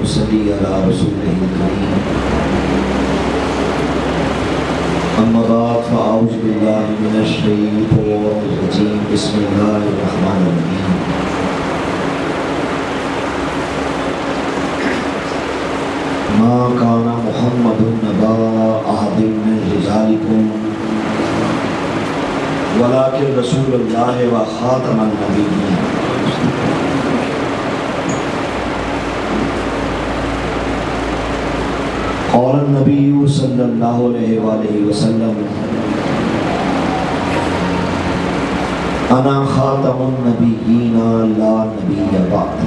ونصلي على رسوله الكريم أما بعد فأعوذ بالله من الشيطان الرجيم بسم الله الرحمن الرحيم ما كان محمد نبا أحد من رجالكم ولكن رسول الله وخاتم النبيين قال النبي صلى الله عليه وآله وسلم أنا خاتم النبيين لا نبي بعد.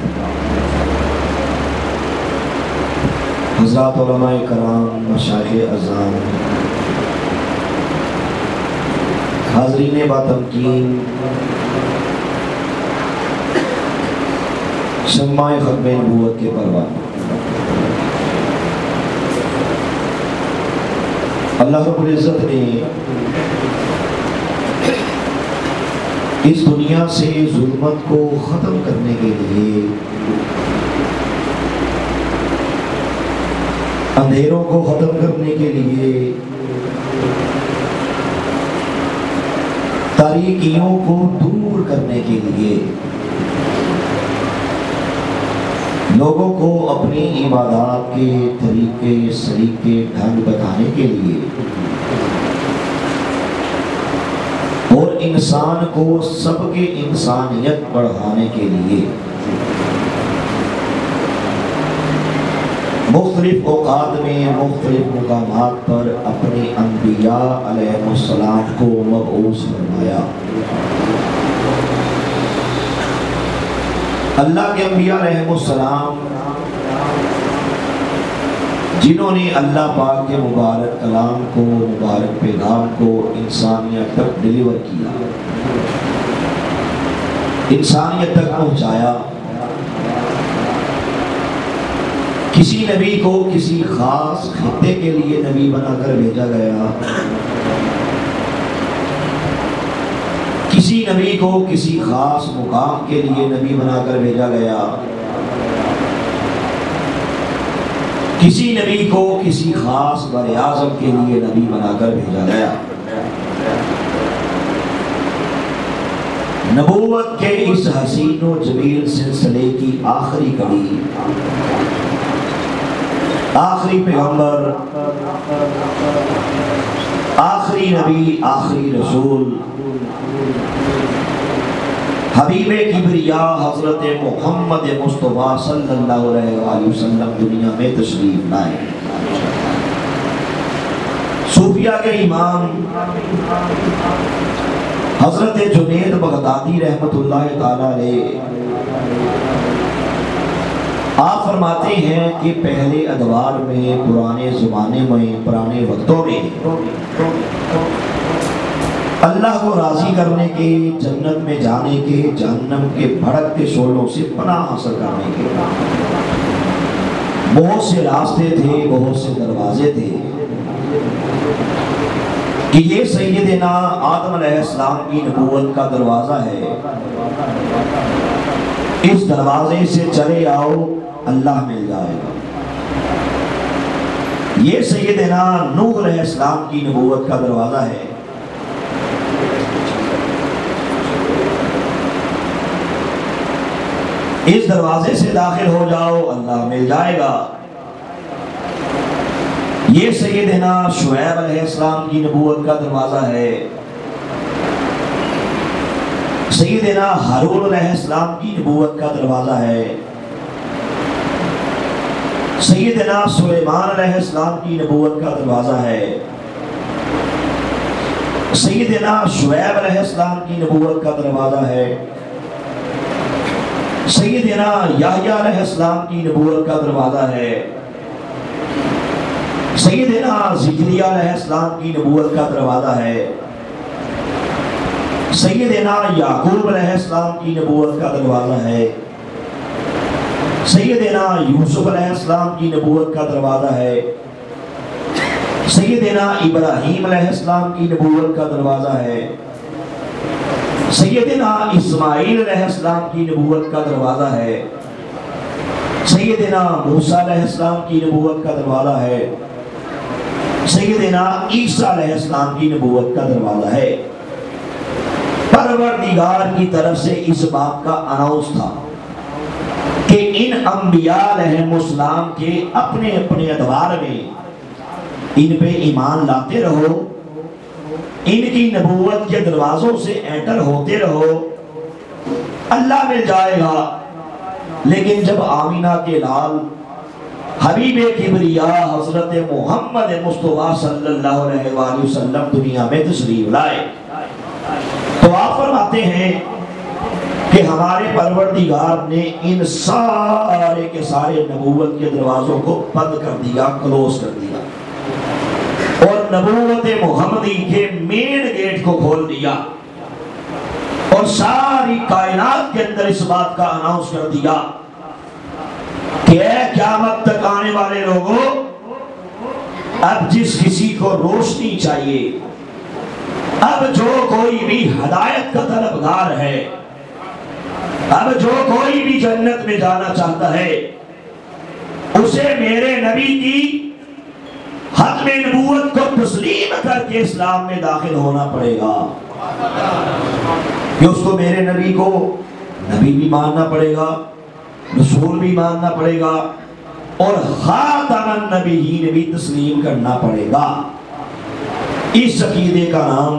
حضرات علماء کرام، مشایخ اعظام، حاضرین باتمکین، شمع ختم نبوت کے پروانہ، اللہ رب العزت نے اس دنیا سے ظلمت کو ختم کرنے کے لیے، اندھیروں کو ختم کرنے کے لیے، تاریکیوں کو دور کرنے کے لیے، لوگوں کو اپنی عبادات کے طریقے سلیقے ڈھنگ بتانے کے لیے اور انسان کو سب کے انسانیت بڑھانے کے لیے مختلف اوقات میں مختلف مقامات پر اپنے انبیاء علیہ السلام کو مبعوث فرمایا۔ اللہ کے انبیاء علیہ السلام جنہوں نے اللہ پاک کے مبارک کلام کو، مبارک پیغام کو انسانیت تک ڈیلیور کیا، انسانیت تک پہنچایا۔ کسی نبی کو کسی خاص خطے کے لیے نبی بنا کر بھیجا گیا، کسی نبی کو کسی خاص مقام کے لیے نبی بنا کر بھیجا گیا، کسی نبی کو کسی خاص بر اعظم کے لیے نبی بنا کر بھیجا گیا۔ نبوت کے اس حسین و جمیل سلسلے کی آخری کڑی، آخری پیغمبر، آخری نبی، آخری رسول، حبیب کبریا حضرت محمد مصطفیٰ صلی اللہ علیہ وآلہ وسلم دنیا میں تشریف لائے۔ صوفیہ کے امام حضرت جنید بغدادی رحمت اللہ تعالیٰ علیہ آپ فرماتے ہیں کہ پہلے ادوار میں، پرانے زمانے میں، پرانے وقتوں میں اللہ کو راضی کرنے کے، جنت میں جانے کے، جہنم کے بھڑکتے شعلوں سے پناہ حاصل کرنے کے بہت سے راستے تھے، بہت سے دروازے تھے کہ یہ سیدنا آدم علیہ السلام کی نبوت کا دروازہ ہے، اس دروازے سے چلے آؤ اللہ مل جائے گا۔ یہ سیدنا نوح علیہ السلام کی نبوت کا دروازہ ہے، اس دروازے سے داخل ہو جاؤ اللہ مل جائے گا۔ یہ سیدنا شعیب علیہ السلام کی نبوت کا دروازہ ہے، سیدنا ہارون علیہ السلام کی نبوت کا دروازہ ہے، سیدنا سلیمان علیہ السلام کی نبوت کا دروازہ ہے، سیدنا شعیب علیہ السلام کی نبوت کا دروازہ ہے، سیدنا یحییٰ علیہ السلام کی نبوت کا دروازہ ہے، سیدنا زکریا علیہ السلام کی نبوت کا دروازہ ہے، سیدنا یعقوب علیہ السلام کی نبوت کا دروازہ ہے، سیدنا یوسف علیہ السلام کی نبوت کا دروازہ ہے، سیدنا ابراہیم علیہ السلام کی نبوت کا دروازہ ہے، سیدنا اسماعیل علیہ السلام کی نبوت کا دروازہ ہے، سیدنا موسیٰ علیہ السلام کی نبوت کا دروازہ ہے، سیدنا عیسیٰ علیہ السلام کی نبوت کا دروازہ ہے۔ پروردگار کی طرف سے اس بات کا اناؤنس تھا کہ ان انبیاء علیہ السلام کے اپنے اپنے ادوار میں ان پہ ایمان لاتے رہو، ان کی نبوت کے دروازوں سے انٹر ہوتے رہو، اللہ مل جائے گا۔ لیکن جب آمینہ کے لال حبیب کبریاء حضرت محمد مصطفیٰ صلی اللہ علیہ وآلہ وسلم دنیا میں تشریف لائے تو آپ فرماتے ہیں کہ ہمارے پروردگار نے ان سارے کے سارے نبوت کے دروازوں کو بند کر دیا، کلوز کر دیا، اور نبوت محمدی کے مین گیٹ کو کھول دیا، اور ساری کائنات کے اندر اس بات کا اناؤنس کر دیا کہ اے قیامت تک آنے والے لوگوں، اب جس کسی کو روشنی چاہیے، اب جو کوئی بھی ہدایت کا طلبگار ہے، اب جو کوئی بھی جنت میں جانا چاہتا ہے، اسے میرے نبی کی ختم نبوت کو تسلیم کر کے اسلام میں داخل ہونا پڑے گا، کہ اس کو میرے نبی کو نبی بھی ماننا پڑے گا، رسول بھی ماننا پڑے گا، اور خاتم النبیین بھی تسلیم کرنا پڑے گا۔ اس عقیدے کا نام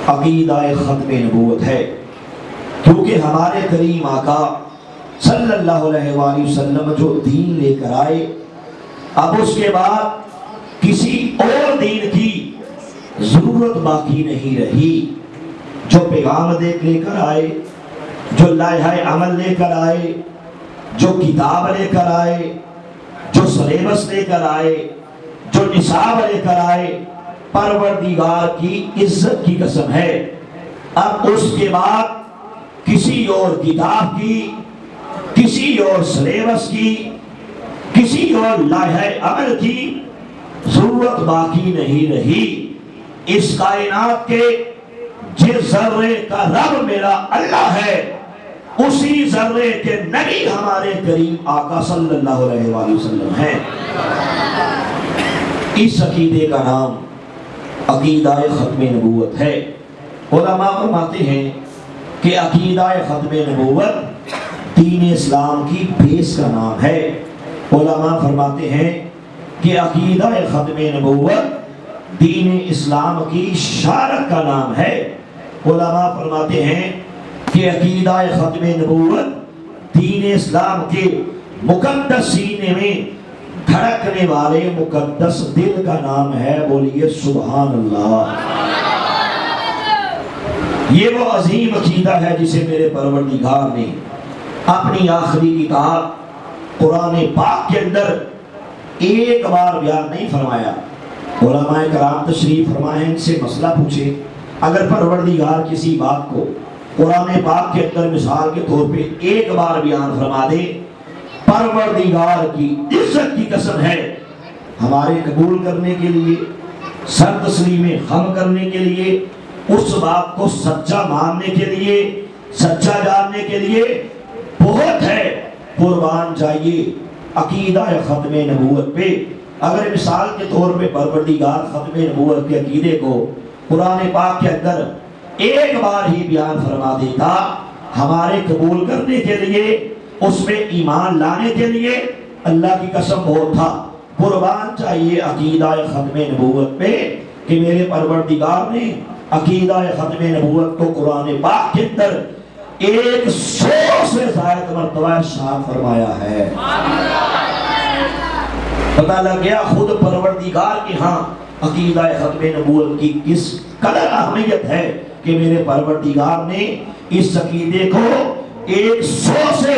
عقیدہ ختم نبوت ہے، کیونکہ ہمارے کریم آقا صلی اللہ علیہ وآلہ وسلم جو دین لے کر آئے، اب اس کے بعد کسی اور دین کی ضرورت باقی نہیں رہی۔ جو پیغام لے کر آئے، جو لائحہ عمل لے کر آئے، جو کتاب لے کر آئے، جو سلیبس لے کر آئے، جو نصاب لے کر آئے، پروردگار کی عزت کی قسم ہے اب اس کے بعد کسی اور کتاب کی، کسی اور سلیبس کی، کسی اور لائحہ عمل کی ضرورت باقی نہیں رہی۔ اس کائنات کے جس ذرے کا رب میرا اللہ ہے، اسی ذرے کے نبی ہمارے کریم آقا صلی اللہ علیہ وآلہ وسلم ہیں۔ اس عقیدے کا نام عقیدہ ختم نبوت ہے۔ علماء فرماتے ہیں کہ عقیدہ ختم نبوت دین اسلام کی بیس کا نام ہے۔ علماء فرماتے ہیں کہ عقیدہ ختم نبوت دین اسلام کی شارت کا نام ہے۔ علماء فرماتے ہیں کہ عقیدہ ختم نبوت دین اسلام کے مقدس سینے میں دھڑکنے والے مقدس دل کا نام ہے۔ بولیے سبحان اللہ۔ یہ وہ عظیم عقیدہ ہے جسے میرے پروردگار نے اپنی آخری کتاب قرآن پاک کے اندر ایک بار بیان نہیں فرمایا۔ علماء کرام تشریف فرمائیں، ان سے مسئلہ پوچھے، اگر پروردگار کسی بات کو قرآن پاک کے اندر مثال کے طور پہ ایک بار بیان فرما دے، پروردگار کی عزت کی قسم ہے، ہمارے قبول کرنے کے لیے، سر تسلیم خم کرنے کے لیے، اس بات کو سچا ماننے کے لیے، سچا جاننے کے لیے بہت ہے قربان جائیے عقیدہ ختم نبوت پہ۔ اگر مثال کے طور پہ پروردگار ختم نبوت کے عقیدے کو قرآن پاک کے اندر ایک بار ہی بیان فرما دیتا، ہمارے قبول کرنے کے لیے، اس میں ایمان لانے کے لیے، اللہ کی قسم بہت تھا۔ قربان چاہیے عقیدہ ختم نبوت پہ کہ میرے پروردگار نے عقیدہ ختم نبوت کو قرآن پاک کے اندر 100 سے زائد مرتبہ ارشاد فرمایا ہے۔ پتہ لگ گیا خود پروردگار کے ہاں عقیدہ ختم نبوت کی کس قدر اہمیت ہے کہ میرے پروردگار نے اس عقیدے کو 100 سے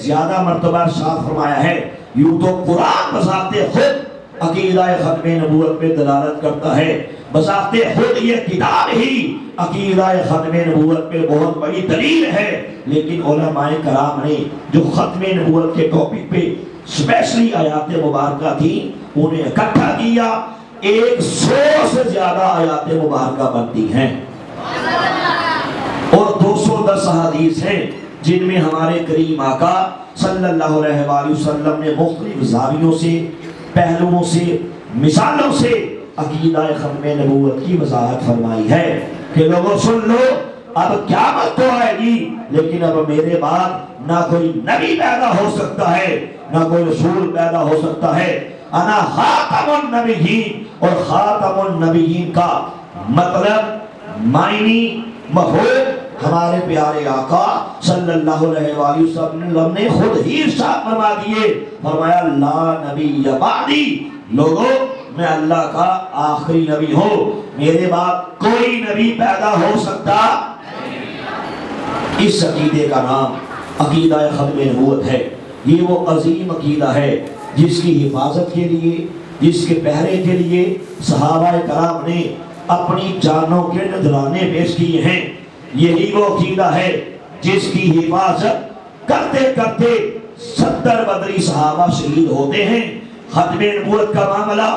زیادہ مرتبہ ارشاد فرمایا ہے۔ یوں تو قرآن بذات خود عقیدہ ختم نبوت پہ دلالت کرتا ہے، بذات خود یہ کتاب ہی عقیدہ ختم نبوت پہ بہت بڑی دلیل ہے، لیکن علماء کرام نے جو ختم نبوت کے ٹاپک پہ اسپیشلی آیات مبارکہ تھی انہیں اکٹھا کیا، 100 سے زیادہ آیات مبارکہ بنتی ہیں اور 210 حدیث ہیں جن میں ہمارے کریم آقا صلی اللہ علیہ وآلہ وسلم نے مختلف زاویوں سے، پہلوؤں سے، مثالوں سے عقیدہ ختم نبوت کی وضاحت فرمائی ہے کہ لوگوں سن لو، اب قیامت تو آئے گی لیکن اب میرے بعد نہ کوئی نبی پیدا ہو سکتا ہے نہ کوئی رسول پیدا ہو سکتا ہے۔ انا خاتم النبیین، اور خاتم النبیین کا مطلب، معنی، مفہوم ہمارے پیارے آقا صلی اللہ علیہ وآلہ وسلم نے خود ہی ارشاد فرما دیے، فرمایا لا نبی بعدی، لوگوں میں اللہ کا آخری نبی ہوں، میرے بعد کوئی نبی پیدا ہو سکتا۔ اس عقیدے کا نام عقیدہ ختم نبوت ہے۔ یہ وہ عظیم عقیدہ ہے جس کی حفاظت کے لیے، جس کے پہرے کے لیے صحابہ کرام نے اپنی جانوں کے نذرانے پیش کیے ہیں۔ یہی وہ عقیدہ ہے جس کی حفاظت کرتے کرتے 70 بدری صحابہ شہید ہوتے ہیں۔ ختم نبوت کا معاملہ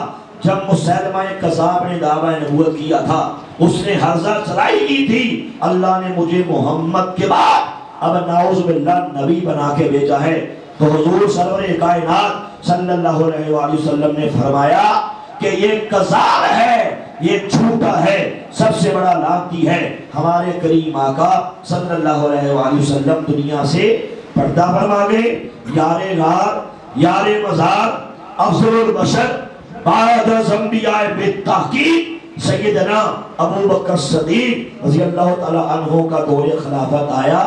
جب مسلمہ کذاب نے دعویٰ نبوت کیا تھا، اس نے حرزہ چلائی کی تھی، اللہ نے مجھے محمد کے بعد اب نعوذ باللہ نبی بنا کے بھیجا ہے، تو حضور سرور کائنات صلی اللہ علیہ وآلہ وسلم نے فرمایا کہ یہ کذاب ہے، یہ جھوٹا ہے، سب سے بڑا لعنتی ہے۔ ہمارے کریم آقا صلی اللہ علیہ وآلہ وسلم دنیا سے پردہ فرما گئے، یار غار، یار مزار، افضل البشر، بعد از انبیاء بالتحقیق سیدنا ابو بکر صدیق رضی اللہ تعالی عنہ کا دور خلافت آیا۔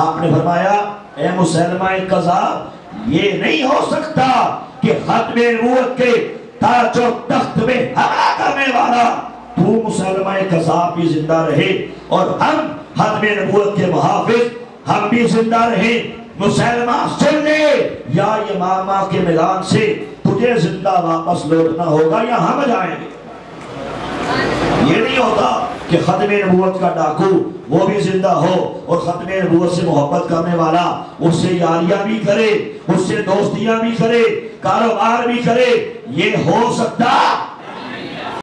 آپ نے فرمایا اے مسلمہ کذاب، یہ نہیں ہو سکتا کہ ختم نبوت کے تاج و تخت میں حملہ کرنے والا تو مسلمہ کذاب بھی زندہ رہے اور ہم ختم نبوت کے محافظ ہم بھی زندہ رہے۔ مسلمہ سن لے، یا یمامہ کے میدان سے تجھے زندہ واپس لوٹنا ہوگا یا ہم جائیں گے۔ یہ نہیں ہوتا کہ ختم نبوت کا ڈاکو وہ بھی زندہ ہو اور ختم نبوت سے محبت کرنے والا اس سے یاریاں بھی کرے، اس سے دوستیاں بھی کرے، کاروبار بھی کرے۔ یہ ہو سکتا